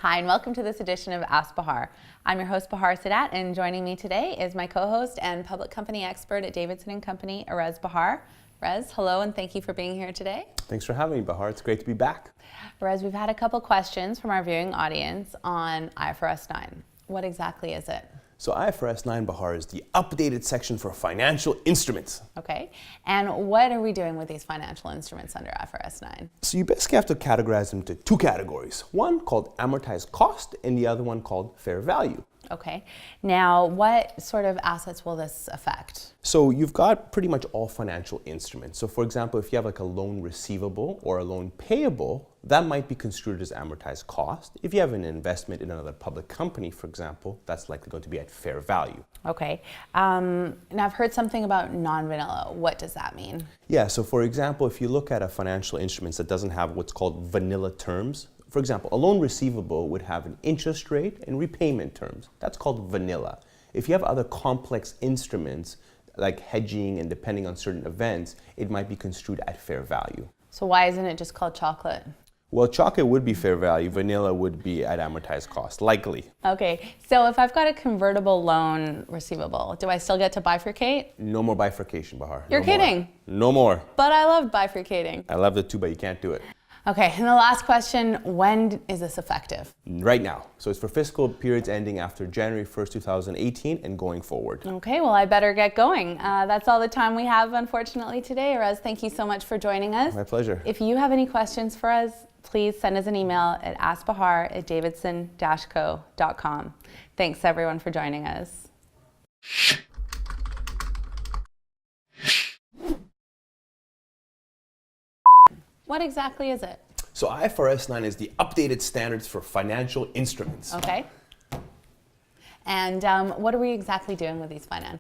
Hi, and welcome to this edition of Ask Bahar. I'm your host, Bahar Sadat, and joining me today is my co-host and public company expert at Davidson Company, Rez Bahar. Rez, hello, and thank you for being here today. Thanks for having me, Bahar. It's great to be back. Rez, we've had a couple questions from our viewing audience on IFRS9. What exactly is it? So IFRS9, Bahar, is the updated section for financial instruments. Okay, and what are we doing with these financial instruments under IFRS9? So you basically have to categorize them into two categories. One called amortized cost and the other one called fair value. Okay, now what sort of assets will this affect? So you've got pretty much all financial instruments. So for example, if you have like a loan receivable or a loan payable, that might be construed as amortized cost. If you have an investment in another public company, for example, that's likely going to be at fair value. Okay, and I've heard something about non-vanilla. What does that mean? Yeah, so for example, if you look at a financial instrument that doesn't have what's called vanilla terms, for example, a loan receivable would have an interest rate and repayment terms. That's called vanilla. If you have other complex instruments like hedging and depending on certain events, it might be construed at fair value. So why isn't it just called chocolate? Well, chocolate would be fair value, vanilla would be at amortized cost, likely. Okay, so if I've got a convertible loan receivable, do I still get to bifurcate? No more bifurcation, Bahar. You're kidding? No more. But I love bifurcating. I love it too, but you can't do it. Okay, and the last question, when is this effective? Right now. So it's for fiscal periods ending after January 1st, 2018 and going forward. Okay, well, I better get going. That's all the time we have, unfortunately, today. Rez, thank you so much for joining us. My pleasure. If you have any questions for us, please send us an email at askbahar@davidson-co.com. Thanks, everyone, for joining us. What exactly is it? So IFRS9 is the updated standards for financial instruments. Okay. And what are we exactly doing with these financial